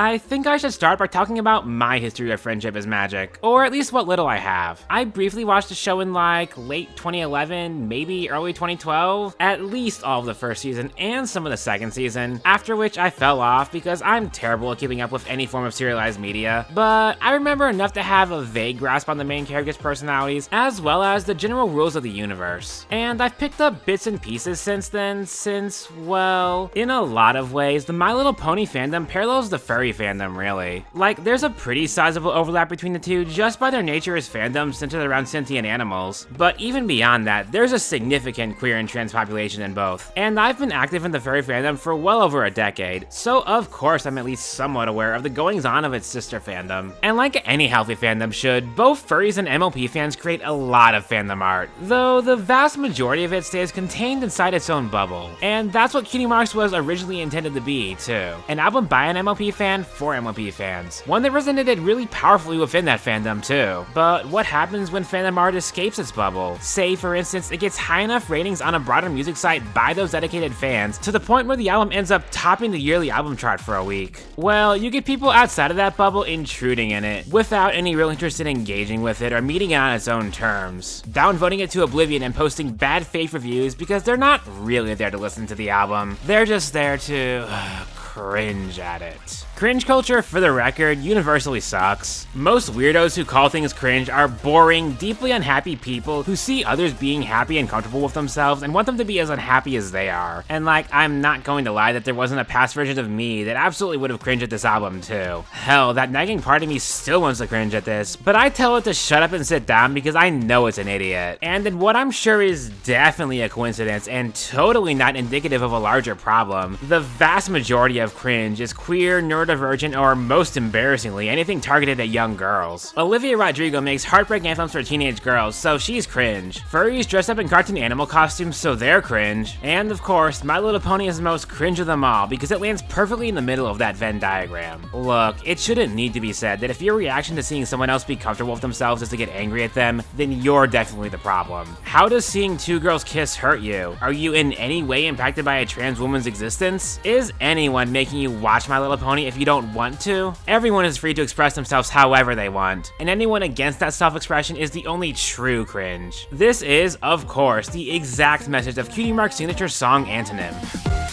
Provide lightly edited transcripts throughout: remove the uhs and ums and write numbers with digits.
I think I should start by talking about my history of friendship as magic, or at least what little I have. I briefly watched the show in like late 2011, maybe early 2012, at least all of the first season and some of the second season, after which I fell off because I'm terrible at keeping up with any form of serialized media, but I remember enough to have a vague grasp on the main characters' personalities, as well as the general rules of the universe. And I've picked up bits and pieces since then, since, well, in a lot of ways, the My Little Pony fandom parallels the furry fandom, really. Like, there's a pretty sizable overlap between the two just by their nature as fandoms centered around sentient animals. But even beyond that, there's a significant queer and trans population in both. And I've been active in the furry fandom for well over a decade, so of course I'm at least somewhat aware of the goings-on of its sister fandom. And like any healthy fandom should, both furries and MLP fans create a lot of fandom art, though the vast majority of it stays contained inside its own bubble. And that's what Cutiemarks was originally intended to be, too. An album by an MLP fan for MLP fans. One that resonated really powerfully within that fandom, too. But what happens when fandom art escapes its bubble? Say, for instance, it gets high enough ratings on a broader music site by those dedicated fans to the point where the album ends up topping the yearly album chart for a week. Well, you get people outside of that bubble intruding in it, without any real interest in engaging with it or meeting it on its own terms. Downvoting it to oblivion and posting bad faith reviews because they're not really there to listen to the album. They're just there to cringe at it. Cringe culture, for the record, universally sucks. Most weirdos who call things cringe are boring, deeply unhappy people who see others being happy and comfortable with themselves and want them to be as unhappy as they are. And like, I'm not going to lie that there wasn't a past version of me that absolutely would have cringed at this album too. Hell, that nagging part of me still wants to cringe at this, but I tell it to shut up and sit down because I know it's an idiot. And in what I'm sure is definitely a coincidence and totally not indicative of a larger problem, the vast majority of cringe is queer, neurodivergent, or most embarrassingly, anything targeted at young girls. Olivia Rodrigo makes heartbreak anthems for teenage girls, so she's cringe. Furries dress up in cartoon animal costumes, so they're cringe. And of course, My Little Pony is the most cringe of them all because it lands perfectly in the middle of that Venn diagram. Look, it shouldn't need to be said that if your reaction to seeing someone else be comfortable with themselves is to get angry at them, then you're definitely the problem. How does seeing two girls kiss hurt you? Are you in any way impacted by a trans woman's existence? Is anyone making you watch My Little Pony if you don't want to? Everyone is free to express themselves however they want, and anyone against that self-expression is the only true cringe. This is, of course, the exact message of Cutiemarks' signature song, Antonym.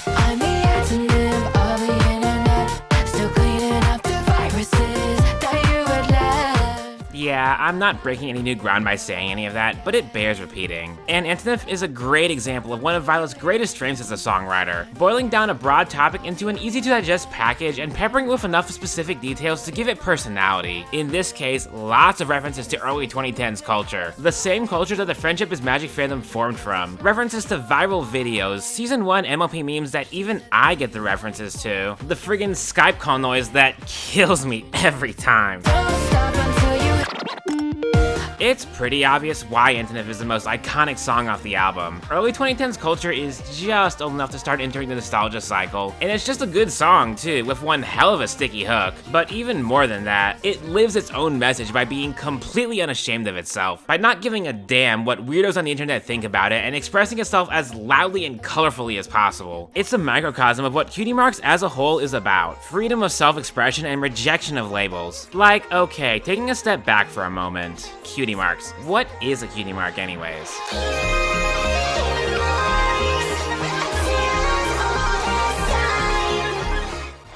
I'm the antonym of the internet, still cleaning up the viruses that you had left. Yeah, I'm not breaking any new ground by saying any of that, but it bears repeating. And Antonym is a great example of one of Violet's greatest strengths as a songwriter, boiling down a broad topic into an easy-to-digest package and peppering it with enough specific details to give it personality. In this case, lots of references to early 2010s culture, the same culture that the Friendship is Magic fandom formed from, references to viral videos, Season 1 MLP memes that even I get the references to, the friggin' Skype call noise that kills me every time. Don't stop until you It's pretty obvious why Antonym is the most iconic song off the album. Early 2010s culture is just old enough to start entering the nostalgia cycle, and it's just a good song too, with one hell of a sticky hook. But even more than that, it lives its own message by being completely unashamed of itself, by not giving a damn what weirdos on the internet think about it and expressing itself as loudly and colorfully as possible. It's a microcosm of what Cutiemarks as a whole is about, freedom of self-expression and rejection of labels. Like, okay, taking a step back for a moment. Cutiemarks. What is a Cutiemark anyways?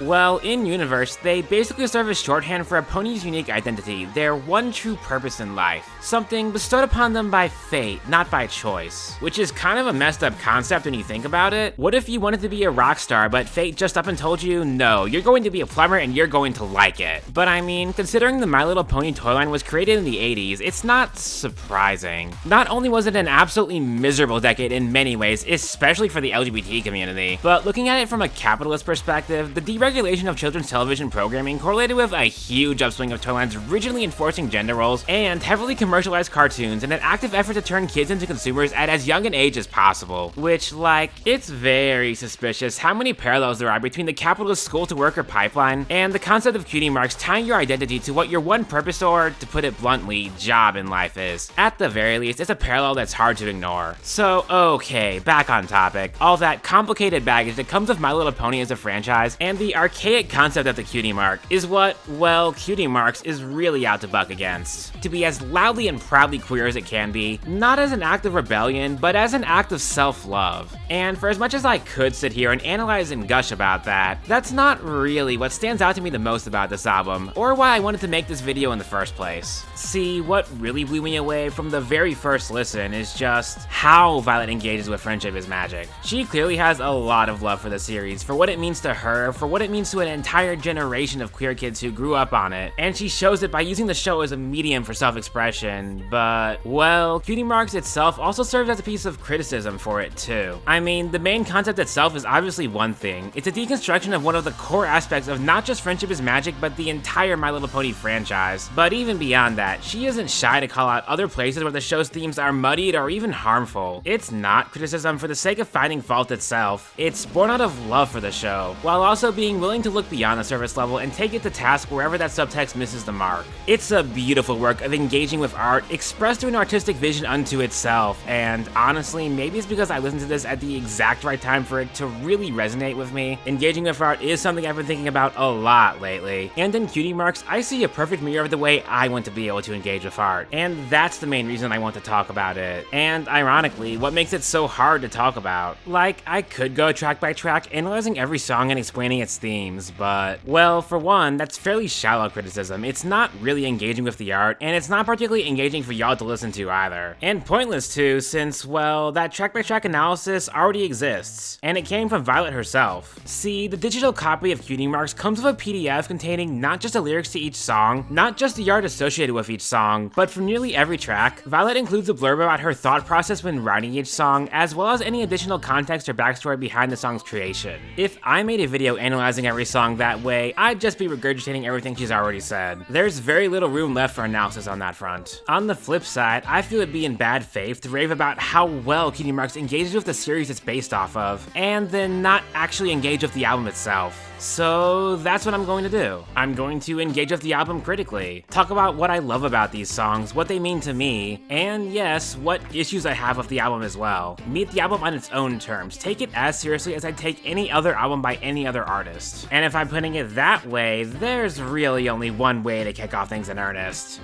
Well, in universe, they basically serve as shorthand for a pony's unique identity, their one true purpose in life. Something bestowed upon them by fate, not by choice. Which is kind of a messed up concept when you think about it. What if you wanted to be a rock star, but fate just up and told you, no, you're going to be a plumber and you're going to like it? But I mean, considering the My Little Pony toy line was created in the 80s, it's not surprising. Not only was it an absolutely miserable decade in many ways, especially for the LGBT community, but looking at it from a capitalist perspective, the deregulation of children's television programming correlated with a huge upswing of toy lines rigidly enforcing gender roles and heavily commercialized cartoons in an active effort to turn kids into consumers at as young an age as possible. Which, like, it's very suspicious how many parallels there are between the capitalist school-to-worker pipeline and the concept of Cutiemarks tying your identity to what your one purpose or, to put it bluntly, job in life is. At the very least, it's a parallel that's hard to ignore. So, okay, back on topic. All that complicated baggage that comes with My Little Pony as a franchise and the archaic concept of the cutie mark is what, well, Cutiemarks is really out to buck against. To be as loudly and proudly queer as it can be, not as an act of rebellion, but as an act of self-love. And for as much as I could sit here and analyze and gush about that, that's not really what stands out to me the most about this album, or why I wanted to make this video in the first place. See, what really blew me away from the very first listen is just how Violet engages with Friendship is Magic. She clearly has a lot of love for the series, for what it means to her, for what it means to an entire generation of queer kids who grew up on it, and she shows it by using the show as a medium for self-expression, but, well, Cutiemarks itself also serves as a piece of criticism for it too. I mean, the main concept itself is obviously one thing. It's a deconstruction of one of the core aspects of not just Friendship is Magic, but the entire My Little Pony franchise. But even beyond that, she isn't shy to call out other places where the show's themes are muddied or even harmful. It's not criticism for the sake of finding fault itself. It's born out of love for the show, while also being willing to look beyond the surface level and take it to task wherever that subtext misses the mark. It's a beautiful work of engaging with art, expressed through an artistic vision unto itself, and honestly, maybe it's because I listened to this at the exact right time for it to really resonate with me. Engaging with art is something I've been thinking about a lot lately, and in Cutiemarks, I see a perfect mirror of the way I want to be able to engage with art, and that's the main reason I want to talk about it. And ironically, what makes it so hard to talk about? Like, I could go track by track, analyzing every song and explaining its themes, but, well, for one, that's fairly shallow criticism. It's not really engaging with the art, and it's not particularly engaging for y'all to listen to either. And pointless too, since, well, that track by track analysis already exists, and it came from Violet herself. See, the digital copy of Cutiemarks comes with a PDF containing not just the lyrics to each song, not just the art associated with each song, but for nearly every track, Violet includes a blurb about her thought process when writing each song, as well as any additional context or backstory behind the song's creation. If I made a video analyzing every song that way, I'd just be regurgitating everything she's already said. There's very little room left for analysis on that front. On the flip side, I feel it'd be in bad faith to rave about how well Cutiemarks engages with the series it's based off of, and then not actually engage with the album itself. So that's what I'm going to do. I'm going to engage with the album critically, talk about what I love about these songs, what they mean to me, and yes, what issues I have with the album as well. Meet the album on its own terms, take it as seriously as I'd take any other album by any other artist. And if I'm putting it that way, there's really only one way to kick off things in earnest.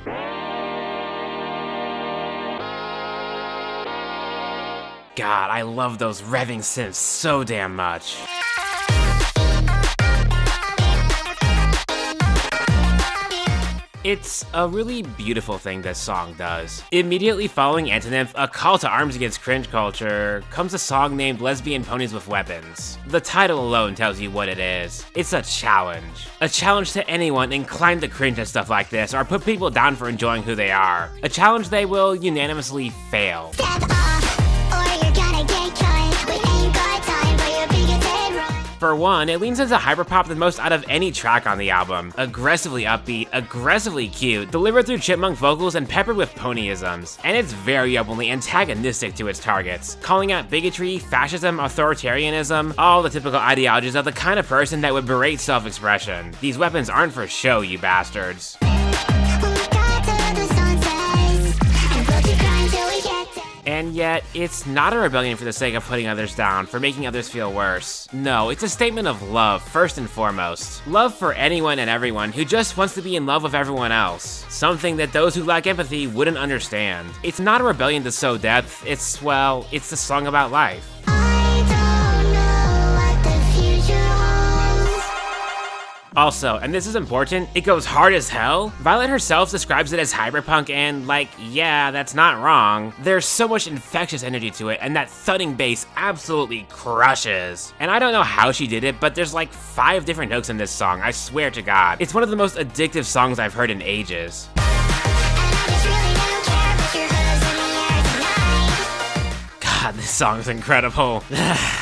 God, I love those revving synths so damn much. It's a really beautiful thing this song does. Immediately following Antonym, a call to arms against cringe culture, comes a song named Lesbian Ponies with Weapons. The title alone tells you what it is. It's a challenge. A challenge to anyone inclined to cringe at stuff like this or put people down for enjoying who they are. A challenge they will unanimously fail. For one, it leans into hyperpop the most out of any track on the album. Aggressively upbeat, aggressively cute, delivered through chipmunk vocals and peppered with ponyisms. And it's very openly antagonistic to its targets, calling out bigotry, fascism, authoritarianism, all the typical ideologies of the kind of person that would berate self-expression. These weapons aren't for show, you bastards. And yet, it's not a rebellion for the sake of putting others down, for making others feel worse. No, it's a statement of love, first and foremost. Love for anyone and everyone who just wants to be in love with everyone else. Something that those who lack empathy wouldn't understand. It's not a rebellion to sow depth, it's, well, it's a song about life. Also, and this is important, it goes hard as hell. Violet herself describes it as hyperpunk and, like, yeah, that's not wrong. There's so much infectious energy to it, and that thudding bass absolutely crushes. And I don't know how she did it, but there's like 5 different hooks in this song, I swear to God. It's one of the most addictive songs I've heard in ages. God, this song's incredible.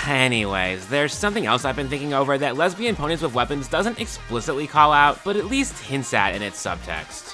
Anyways, there's something else I've been thinking over that Lesbian Ponies with Weapons doesn't explicitly call out, but at least hints at in its subtext.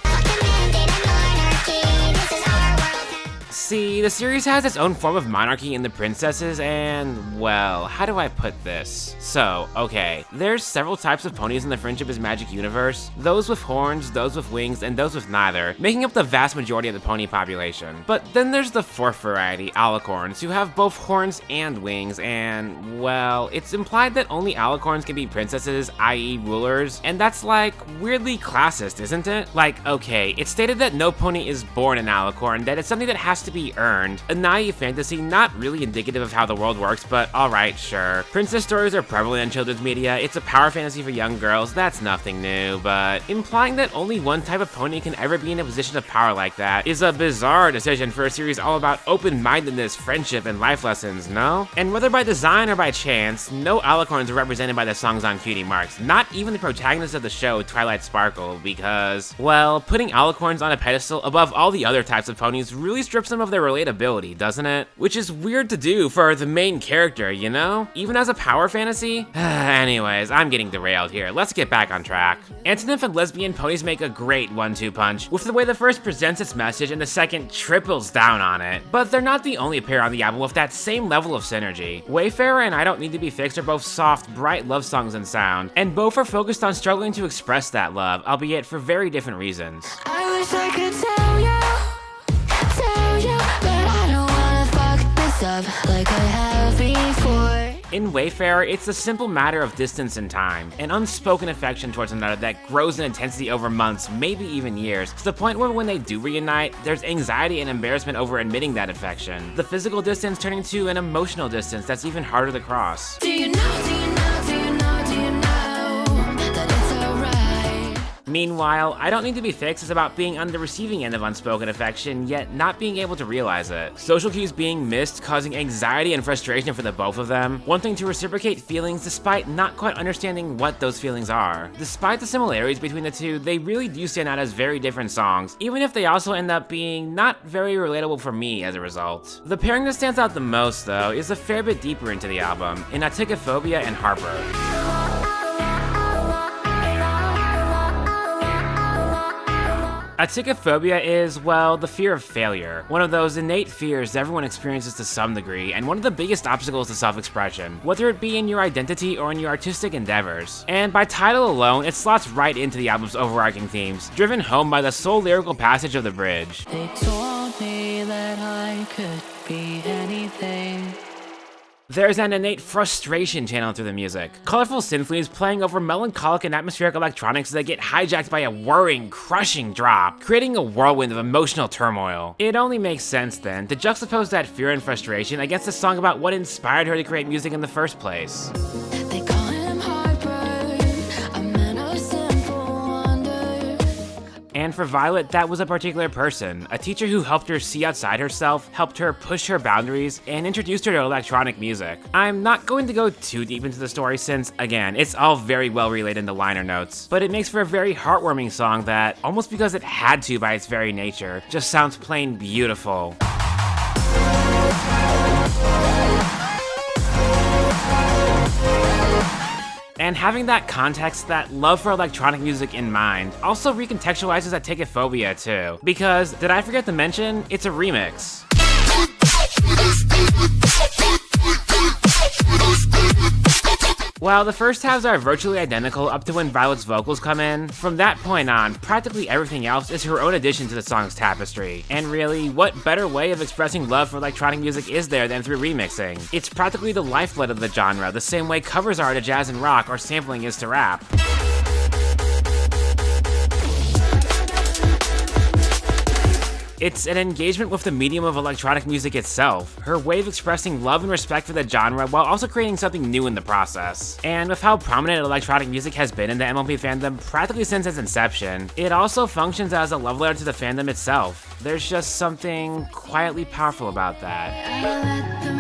See, the series has its own form of monarchy in the princesses and, well, how do I put this? So, okay, there's several types of ponies in the Friendship is Magic universe, those with horns, those with wings, and those with neither, making up the vast majority of the pony population. But then there's the fourth variety, alicorns, who have both horns and wings, and, well, it's implied that only alicorns can be princesses, i.e. rulers, and that's like weirdly classist, isn't it? Like, okay, it's stated that no pony is born an alicorn, that it's something that has to be earned. A naive fantasy, not really indicative of how the world works, but alright, sure. Princess stories are prevalent in children's media, it's a power fantasy for young girls, that's nothing new, but implying that only one type of pony can ever be in a position of power like that is a bizarre decision for a series all about open-mindedness, friendship, and life lessons, no? And whether by design or by chance, no alicorns are represented by the songs on Cutiemarks, not even the protagonist of the show, Twilight Sparkle, because, well, putting alicorns on a pedestal above all the other types of ponies really strips them of their relatability, doesn't it? Which is weird to do for the main character, you know? Even as a power fantasy? Anyways, I'm getting derailed here, let's get back on track. Antinymph and lesbian ponies make a great 1-2 punch, with the way the first presents its message and the second triples down on it. But they're not the only pair on the album with that same level of synergy. Wayfarer and I Don't Need to Be Fixed are both soft, bright love songs in sound, and both are focused on struggling to express that love, albeit for very different reasons. I wish I could tell you, but I don't wanna fuck this up like I have before. In Wayfarer, it's a simple matter of distance and time, an unspoken affection towards another that grows in intensity over months, maybe even years, to the point where when they do reunite, there's anxiety and embarrassment over admitting that affection. The physical distance turning to an emotional distance that's even harder to cross. Do you know that it's alright? Meanwhile, I Don't Need to Be Fixed is about being on the receiving end of unspoken affection, yet not being able to realize it. Social cues being missed, causing anxiety and frustration for the both of them, wanting to reciprocate feelings despite not quite understanding what those feelings are. Despite the similarities between the two, they really do stand out as very different songs, even if they also end up being not very relatable for me as a result. The pairing that stands out the most, though, is a fair bit deeper into the album, in Aticophobia and Harper. Aticophobia is, well, the fear of failure. One of those innate fears everyone experiences to some degree, and one of the biggest obstacles to self-expression, whether it be in your identity or in your artistic endeavors. And by title alone, it slots right into the album's overarching themes, driven home by the sole lyrical passage of the bridge. They told me that I could be anything. There's an innate frustration channeled through the music. Colorful synth leaves playing over melancholic and atmospheric electronics that get hijacked by a whirring, crushing drop, creating a whirlwind of emotional turmoil. It only makes sense then to juxtapose that fear and frustration against a song about what inspired her to create music in the first place. They call him Harper, a man of simple wonder. And for Violet, that was a particular person, a teacher who helped her see outside herself, helped her push her boundaries, and introduced her to electronic music. I'm not going to go too deep into the story since, again, it's all very well relayed in the liner notes, but it makes for a very heartwarming song that, almost because it had to by its very nature, just sounds plain beautiful. And having that context, that love for electronic music in mind, also recontextualizes Aticophobia too. Because, did I forget to mention, it's a remix. While the first halves are virtually identical up to when Violet's vocals come in, from that point on, practically everything else is her own addition to the song's tapestry. And really, what better way of expressing love for electronic music is there than through remixing? It's practically the lifeblood of the genre, the same way covers are to jazz and rock or sampling is to rap. It's an engagement with the medium of electronic music itself, her way of expressing love and respect for the genre while also creating something new in the process. And with how prominent electronic music has been in the MLP fandom practically since its inception, it also functions as a love letter to the fandom itself. There's just something quietly powerful about that. Let the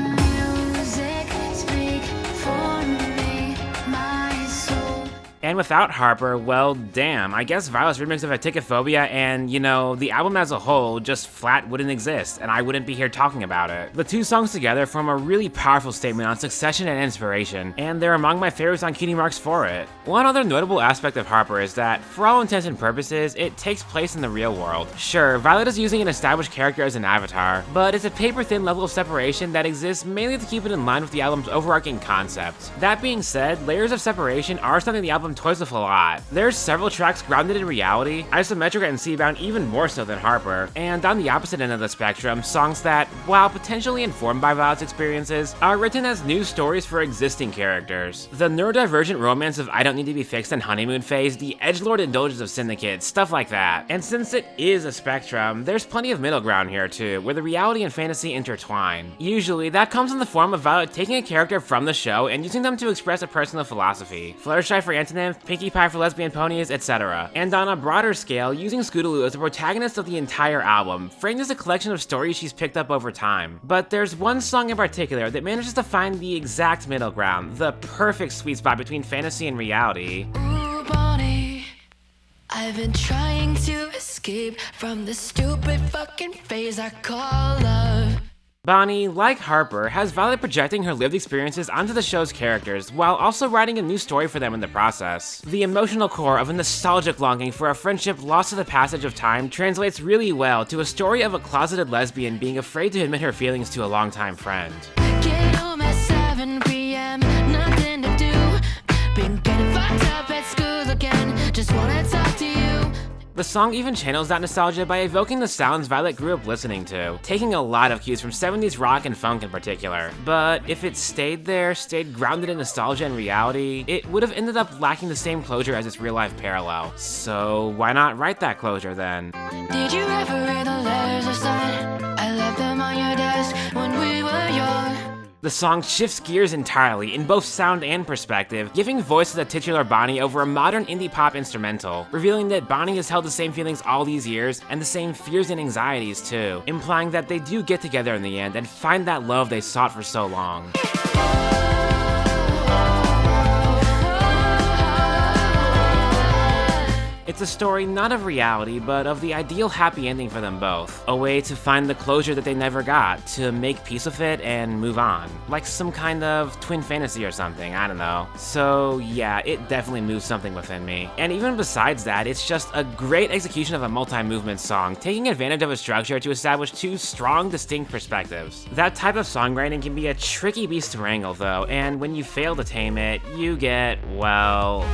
music speak for me, my soul. And without Harper, well, damn, I guess Violet's remix of Aticophobia and, the album as a whole just flat wouldn't exist, and I wouldn't be here talking about it. The two songs together form a really powerful statement on succession and inspiration, and they're among my favorites on Cutiemarks for it. One other notable aspect of Harper is that, for all intents and purposes, it takes place in the real world. Sure, Violet is using an established character as an avatar, but it's a paper-thin level of separation that exists mainly to keep it in line with the album's overarching concept. That being said, layers of separation are something the album toys with a lot. There's several tracks grounded in reality, Isometrica and Seabound even more so than Harper, and on the opposite end of the spectrum, songs that, while potentially informed by Violet's experiences, are written as new stories for existing characters. The neurodivergent romance of I Don't Need to Be Fixed and Honeymoon Phase, the edgelord indulgence of Syndicate, stuff like that. And since it is a spectrum, there's plenty of middle ground here too, where the reality and fantasy intertwine. Usually, that comes in the form of Violet taking a character from the show and using them to express a personal philosophy. Fluttershy for Antonym, Pinkie Pie for Lesbian Ponies, etc. And on a broader scale, using Scootaloo as the protagonist of the entire album, framed as a collection of stories she's picked up over time. But there's one song in particular that manages to find the exact middle ground, the perfect sweet spot between fantasy and reality. Ooh, Bonnie, I've been trying to escape from the stupid fucking phase I call love. Bonnie, like Harper, has Violet projecting her lived experiences onto the show's characters, while also writing a new story for them in the process. The emotional core of a nostalgic longing for a friendship lost to the passage of time translates really well to a story of a closeted lesbian being afraid to admit her feelings to a longtime friend. Get home at 7 p.m., nothing to do. Been getting fucked up at school again, just wanna talk to you. The song even channels that nostalgia by evoking the sounds Violet grew up listening to, taking a lot of cues from 70s rock and funk in particular. But if it stayed grounded in nostalgia and reality, it would have ended up lacking the same closure as its real-life parallel. So why not write that closure then? Did you ever read the letters I sent? I left them on your desk when we were young. The song shifts gears entirely in both sound and perspective, giving voice to the titular Bonnie over a modern indie pop instrumental, revealing that Bonnie has held the same feelings all these years and the same fears and anxieties too, implying that they do get together in the end and find that love they sought for so long. It's a story not of reality, but of the ideal happy ending for them both. A way to find the closure that they never got, to make peace with it and move on. Like some kind of twin fantasy or something, I don't know. So yeah, it definitely moves something within me. And even besides that, it's just a great execution of a multi-movement song, taking advantage of a structure to establish two strong, distinct perspectives. That type of songwriting can be a tricky beast to wrangle though, and when you fail to tame it, you get, well...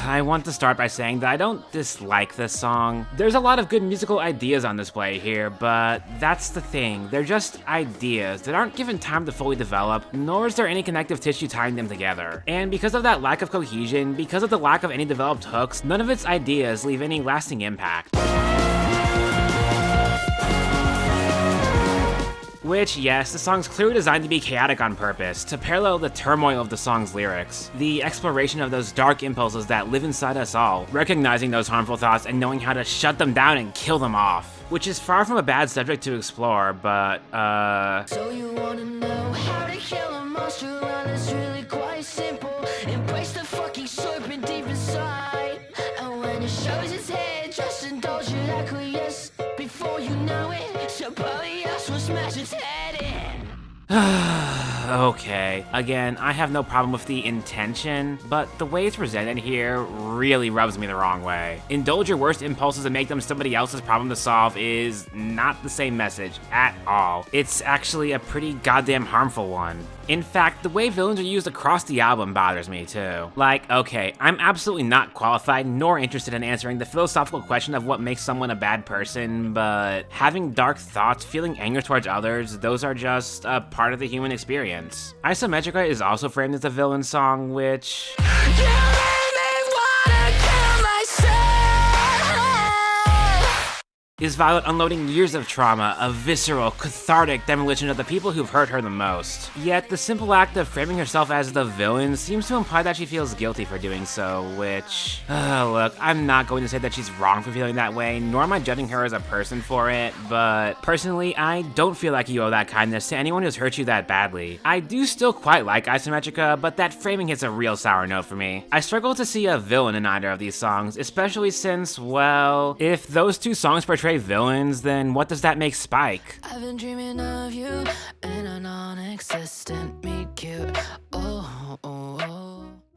I want to start by saying that I don't dislike this song. There's a lot of good musical ideas on display here, but that's the thing. They're just ideas that aren't given time to fully develop, nor is there any connective tissue tying them together. And because of that lack of cohesion, because of the lack of any developed hooks, none of its ideas leave any lasting impact. Which, yes, the song's clearly designed to be chaotic on purpose, to parallel the turmoil of the song's lyrics. The exploration of those dark impulses that live inside us all, recognizing those harmful thoughts and knowing how to shut them down and kill them off. Which is far from a bad subject to explore, but, So you wanna know how to kill a monster? Well, it's really quite simple. Embrace the fucking serpent deep inside. And when it shows its head, just indulge it, acquiesce. Before you know it, somebody else will smash its head in. Okay, again, I have no problem with the intention, but the way it's presented here really rubs me the wrong way. Indulge your worst impulses and make them somebody else's problem to solve is not the same message at all. It's actually a pretty goddamn harmful one. In fact, the way villains are used across the album bothers me too. Like, okay, I'm absolutely not qualified nor interested in answering the philosophical question of what makes someone a bad person, but having dark thoughts, feeling anger towards others, those are just a part of the human experience. Isometrica is also framed as a villain song, which... Is Violet unloading years of trauma, a visceral, cathartic demolition of the people who've hurt her the most. Yet, the simple act of framing herself as the villain seems to imply that she feels guilty for doing so, which... look, I'm not going to say that she's wrong for feeling that way, nor am I judging her as a person for it, but personally, I don't feel like you owe that kindness to anyone who's hurt you that badly. I do still quite like Isometrica, but that framing hits a real sour note for me. I struggle to see a villain in either of these songs, especially since, well, if those two songs portray villains, then what does that make Spike? I've been dreaming of you and a non-existent meet cute.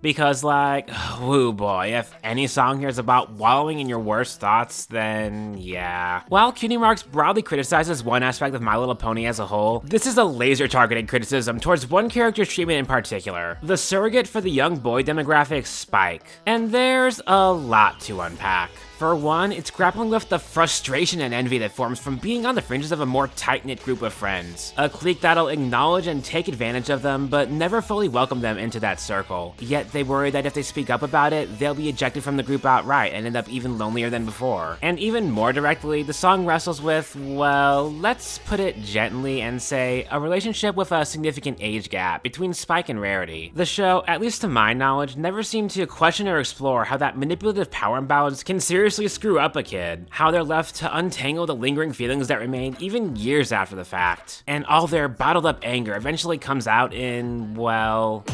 Because like, woo boy, if any song here is about wallowing in your worst thoughts, then yeah. While Cutiemarks broadly criticizes one aspect of My Little Pony as a whole, this is a laser-targeted criticism towards one character's treatment in particular, the surrogate for the young boy demographic, Spike. And there's a lot to unpack. For one, it's grappling with the frustration and envy that forms from being on the fringes of a more tight-knit group of friends. A clique that'll acknowledge and take advantage of them, but never fully welcome them into that circle. Yet they worry that if they speak up about it, they'll be ejected from the group outright and end up even lonelier than before. And even more directly, the song wrestles with, well, let's put it gently and say, a relationship with a significant age gap between Spike and Rarity. The show, at least to my knowledge, never seemed to question or explore how that manipulative power imbalance can seriously screw up a kid, how they're left to untangle the lingering feelings that remain even years after the fact. And all their bottled up anger eventually comes out in, well...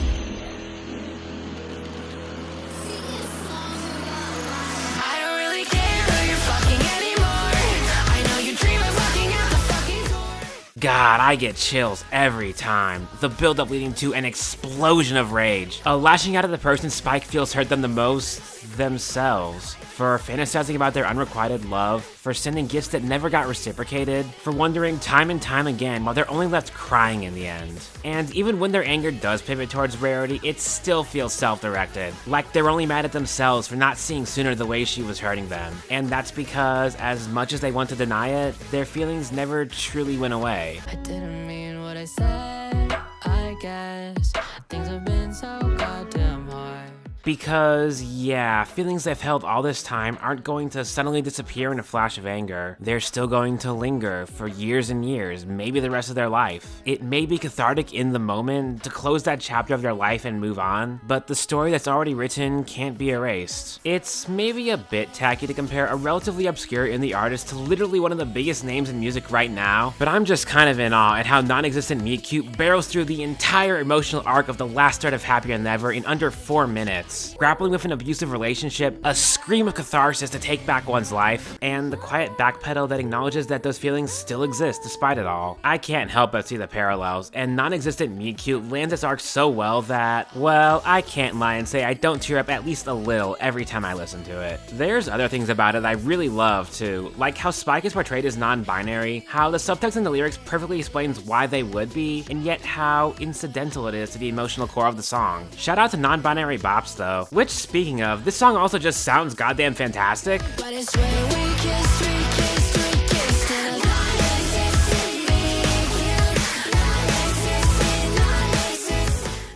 God, I get chills every time. The build-up leading to an explosion of rage. A lashing out at the person Spike feels hurt them the most, themselves. For fantasizing about their unrequited love, for sending gifts that never got reciprocated, for wondering time and time again while they're only left crying in the end. And even when their anger does pivot towards Rarity, it still feels self-directed. Like they're only mad at themselves for not seeing sooner the way she was hurting them. And that's because, as much as they want to deny it, their feelings never truly went away. I didn't mean what I said, I guess. Things have been so goddamn hard. Because, yeah, feelings they've held all this time aren't going to suddenly disappear in a flash of anger. They're still going to linger for years and years, maybe the rest of their life. It may be cathartic in the moment to close that chapter of their life and move on, but the story that's already written can't be erased. It's maybe a bit tacky to compare a relatively obscure indie artist to literally one of the biggest names in music right now, but I'm just kind of in awe at how non-existent Meet Cute barrels through the entire emotional arc of the last thread of Happier Than Ever in under 4 minutes. Grappling with an abusive relationship, a scream of catharsis to take back one's life, and the quiet backpedal that acknowledges that those feelings still exist despite it all. I can't help but see the parallels, and non-existent Meet Cute lands this arc so well that, well, I can't lie and say I don't tear up at least a little every time I listen to it. There's other things about it I really love too, like how Spike is portrayed as non-binary, how the subtext in the lyrics perfectly explains why they would be, and yet how incidental it is to the emotional core of the song. Shout out to non-binary bops though. Which, speaking of, this song also just sounds goddamn fantastic. But it's when we kissed and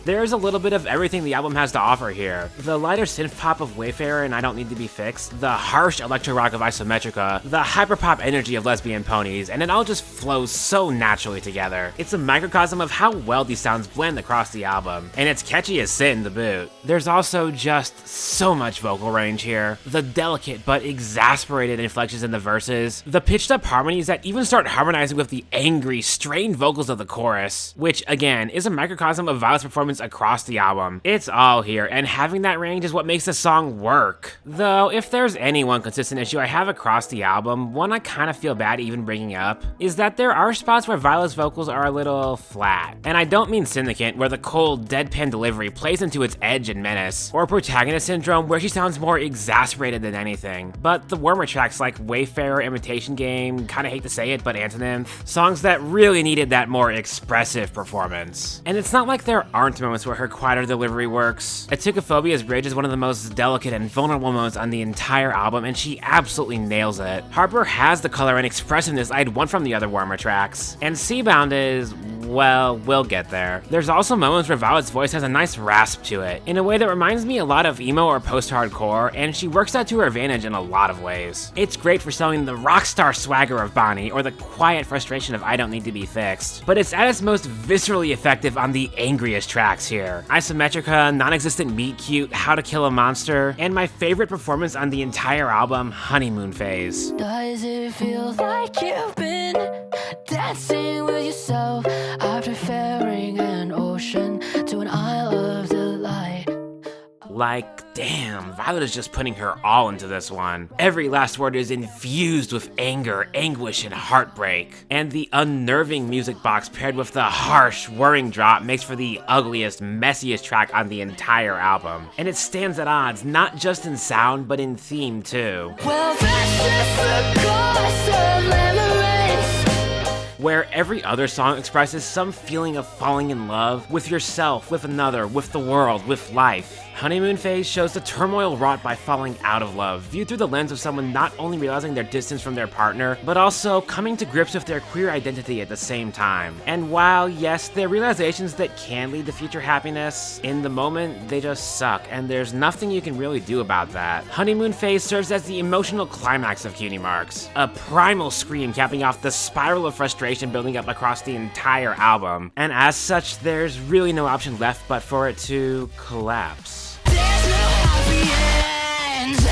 There's a little bit of everything the album has to offer here. The lighter synth pop of Wayfarer and I Don't Need to Be Fixed, the harsh electro rock of Isometrica, the hyperpop energy of Lesbian Ponies, and it all just flows so naturally together. It's a microcosm of how well these sounds blend across the album, and it's catchy as sin to boot. There's also just so much vocal range here. The delicate but exasperated inflections in the verses, the pitched up harmonies that even start harmonizing with the angry, strained vocals of the chorus, which again is a microcosm of Violet's performance across the album. It's all here, and having that range is what makes the song work. Though, if there's any one consistent issue I have across the album, one I kind of feel bad even bringing up, is that there are spots where Violet's vocals are a little flat. And I don't mean Syndicate, where the cold, deadpan delivery plays into its edge and menace, or Protagonist Syndrome, where she sounds more exasperated than anything, but the warmer tracks like Wayfarer, Imitation Game, kinda hate to say it, but Antonym, songs that really needed that more expressive performance. And it's not like there aren't moments where her quieter delivery works. Atikophobia's bridge is one of the most delicate and vulnerable moments on the entire album, and she absolutely nails it. Harper has the color and expressiveness I'd want from the other warmer tracks, and Seabound is, well, we'll get there. There's also moments where Violet's voice has a nice rasp to it, in a way that reminds me a lot of emo or post-hardcore, and she works that to her advantage in a lot of ways. It's great for selling the rock star swagger of Bonnie, or the quiet frustration of I don't need to be fixed, but it's at its most viscerally effective on the angriest tracks here. Isometrica, Non-Existent Meet Cute, How to Kill a Monster, and my favorite performance on the entire album, Honeymoon Phase. Does it feel like you've been dancing with yourself after ferrying an ocean to an isle of delight? Like, damn, Violet is just putting her all into this one. Every last word is infused with anger, anguish, and heartbreak. And the unnerving music box paired with the harsh, whirring drop makes for the ugliest, messiest track on the entire album. And it stands at odds, not just in sound, but in theme too. Well, that's just the cost of memories. Where every other song expresses some feeling of falling in love with yourself, with another, with the world, with life. Honeymoon Phase shows the turmoil wrought by falling out of love, viewed through the lens of someone not only realizing their distance from their partner, but also coming to grips with their queer identity at the same time. And while, yes, they're realizations that can lead to future happiness, in the moment, they just suck, and there's nothing you can really do about that. Honeymoon Phase serves as the emotional climax of Cutiemarks, a primal scream capping off the spiral of frustration building up across the entire album, and as such, there's really no option left but for it to collapse. There's no happy ends.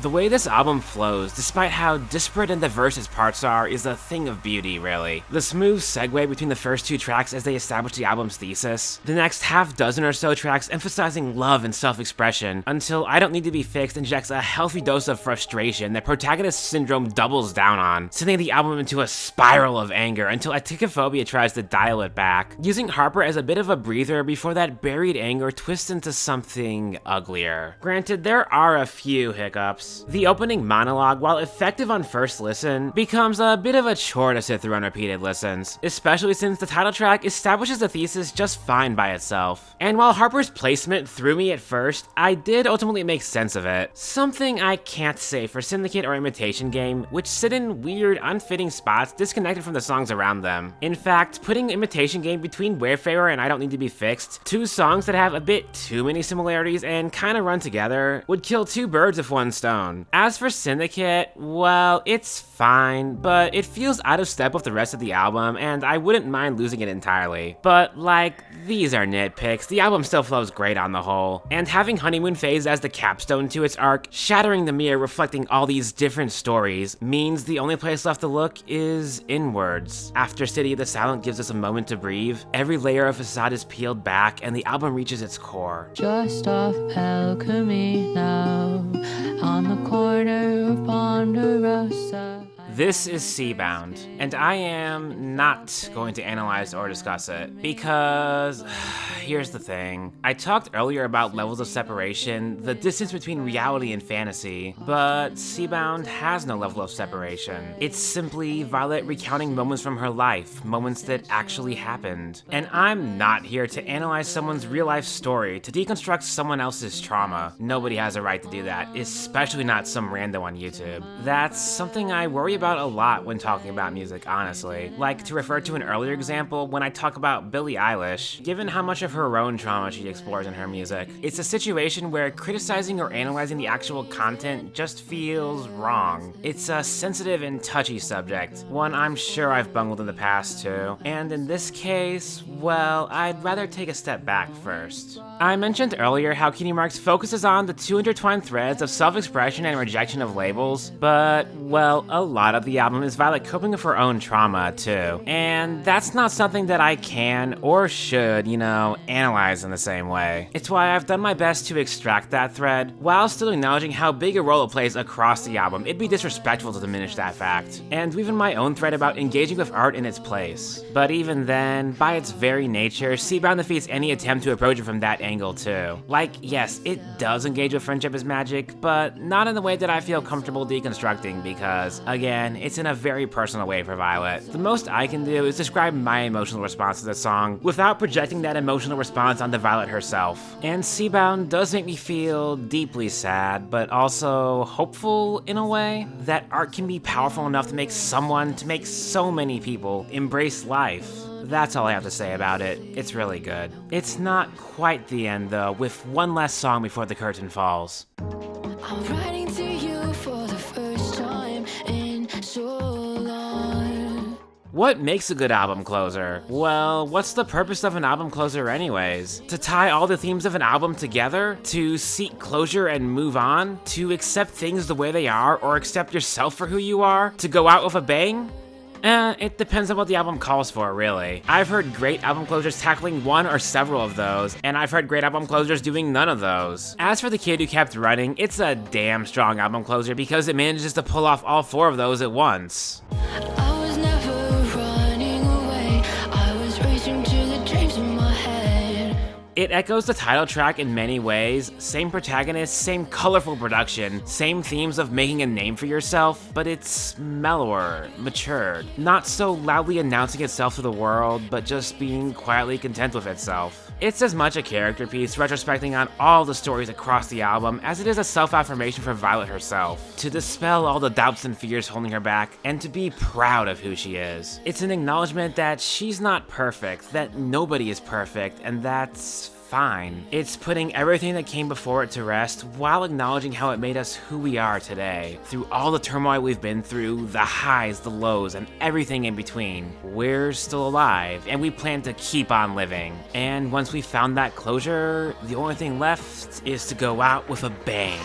The way this album flows, despite how disparate and diverse its parts are, is a thing of beauty, really. The smooth segue between the first two tracks as they establish the album's thesis, the next half dozen or so tracks emphasizing love and self-expression, until I Don't Need to Be Fixed injects a healthy dose of frustration that Protagonist Syndrome doubles down on, sending the album into a spiral of anger until Aticophobia tries to dial it back, using Harper as a bit of a breather before that buried anger twists into something uglier. Granted, there are a few hiccups. The opening monologue, while effective on first listen, becomes a bit of a chore to sit through on repeated listens, especially since the title track establishes the thesis just fine by itself. And while Harper's placement threw me at first, I did ultimately make sense of it. Something I can't say for Syndicate or Imitation Game, which sit in weird, unfitting spots disconnected from the songs around them. In fact, putting Imitation Game between Wayfarer and I Don't Need to Be Fixed, two songs that have a bit too many similarities and kinda run together, would kill two birds with one stone. As for Syndicate, well, it's fine, but it feels out of step with the rest of the album, and I wouldn't mind losing it entirely. But, like, these are nitpicks, the album still flows great on the whole, and having Honeymoon Phase as the capstone to its arc, shattering the mirror reflecting all these different stories, means the only place left to look is inwards. After City of the Silent gives us a moment to breathe, every layer of facade is peeled back, and the album reaches its core. Just off El Camino, on the corner of Ponderosa. This is Seabound, and I am not going to analyze or discuss it, because here's the thing. I talked earlier about levels of separation, the distance between reality and fantasy, but Seabound has no level of separation. It's simply Violet recounting moments from her life, moments that actually happened. And I'm not here to analyze someone's real-life story, to deconstruct someone else's trauma. Nobody has a right to do that, especially not some rando on YouTube. That's something I worry about a lot when talking about music, honestly. Like, to refer to an earlier example, when I talk about Billie Eilish, given how much of her own trauma she explores in her music, it's a situation where criticizing or analyzing the actual content just feels wrong. It's a sensitive and touchy subject, one I'm sure I've bungled in the past too. And in this case, well, I'd rather take a step back first. I mentioned earlier how Cutiemarks focuses on the two intertwined threads of self-expression and rejection of labels, but, well, a lot of the album is Violet coping with her own trauma, too. And that's not something that I can, or should, analyze in the same way. It's why I've done my best to extract that thread, while still acknowledging how big a role it plays across the album. It'd be disrespectful to diminish that fact. And even my own thread about engaging with art in its place. But even then, by its very nature, Seabound defeats any attempt to approach it from that angle, too. Like, yes, it does engage with friendship as magic, but not in the way that I feel comfortable deconstructing, because, again, and it's in a very personal way for Violet. The most I can do is describe my emotional response to this song without projecting that emotional response onto Violet herself. And Seabound does make me feel deeply sad, but also hopeful in a way. That art can be powerful enough to make so many people embrace life. That's all I have to say about it. It's really good. It's not quite the end though, with one last song before the curtain falls. I'm writing to you for the first time in so long. What makes a good album closer? Well, what's the purpose of an album closer anyways? To tie all the themes of an album together? To seek closure and move on? To accept things the way they are or accept yourself for who you are? To go out with a bang? It depends on what the album calls for, really. I've heard great album closures tackling one or several of those, and I've heard great album closures doing none of those. As for The Kid Who Kept Running, it's a damn strong album closure because it manages to pull off all 4 of those at once. I was never running away. I was racing to the dreams in my head. It echoes the title track in many ways, same protagonist, same colorful production, same themes of making a name for yourself, but it's mellower, matured, not so loudly announcing itself to the world, but just being quietly content with itself. It's as much a character piece retrospecting on all the stories across the album as it is a self-affirmation for Violet herself, to dispel all the doubts and fears holding her back, and to be proud of who she is. It's an acknowledgement that she's not perfect, that nobody is perfect, and that's fine. It's putting everything that came before it to rest while acknowledging how it made us who we are today. Through all the turmoil we've been through, the highs, the lows, and everything in between, we're still alive and we plan to keep on living. And once we found that closure, the only thing left is to go out with a bang.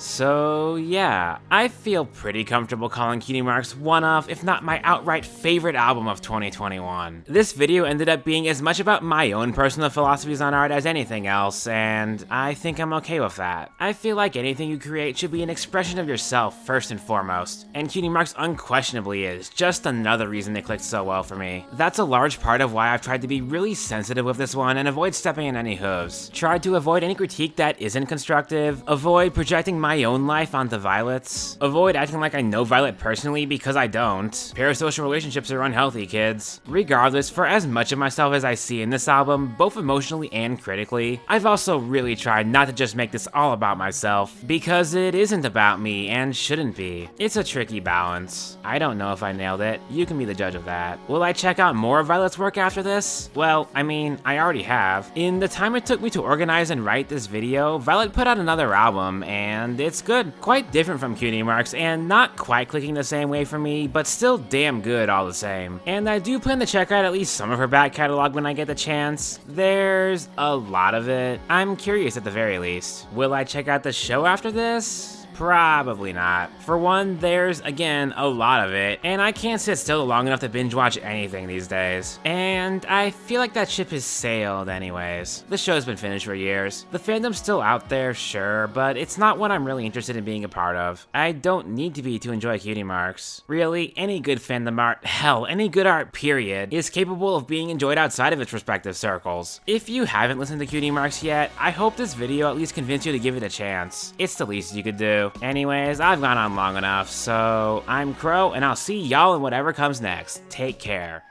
So yeah, I feel pretty comfortable calling Cutiemarks one of, if not my outright favorite album of 2021. This video ended up being as much about my own personal philosophies on art as anything else, and I think I'm okay with that. I feel like anything you create should be an expression of yourself first and foremost, and Cutiemarks unquestionably is, just another reason it clicked so well for me. That's a large part of why I've tried to be really sensitive with this one and avoid stepping in any hooves. Tried to avoid any critique that isn't constructive, avoid projecting my own life onto Violet's, avoid acting like I know Violet personally because I don't. Parasocial relationships are unhealthy, kids. Regardless, for as much of myself as I see in this album, both emotionally and critically, I've also really tried not to just make this all about myself, because it isn't about me and shouldn't be. It's a tricky balance. I don't know if I nailed it. You can be the judge of that. Will I check out more of Violet's work after this? Well, I mean, I already have. In the time it took me to organize and write this video, Violet put out another album, and it's good. Quite different from Cutiemarks, and not quite clicking the same way for me, but still damn good all the same. And I do plan to check out at least some of her back catalog when I get the chance. There's a lot of it. I'm curious at the very least. Will I check out the show after this? Probably not. For one, there's, again, a lot of it, and I can't sit still long enough to binge watch anything these days. And I feel like that ship has sailed anyways. The show's been finished for years. The fandom's still out there, sure, but it's not what I'm really interested in being a part of. I don't need to be to enjoy Cutiemarks. Really, any good fandom art, hell, any good art period, is capable of being enjoyed outside of its respective circles. If you haven't listened to Cutiemarks yet, I hope this video at least convinced you to give it a chance. It's the least you could do. Anyways, I've gone on long enough, so I'm Crow, and I'll see y'all in whatever comes next. Take care.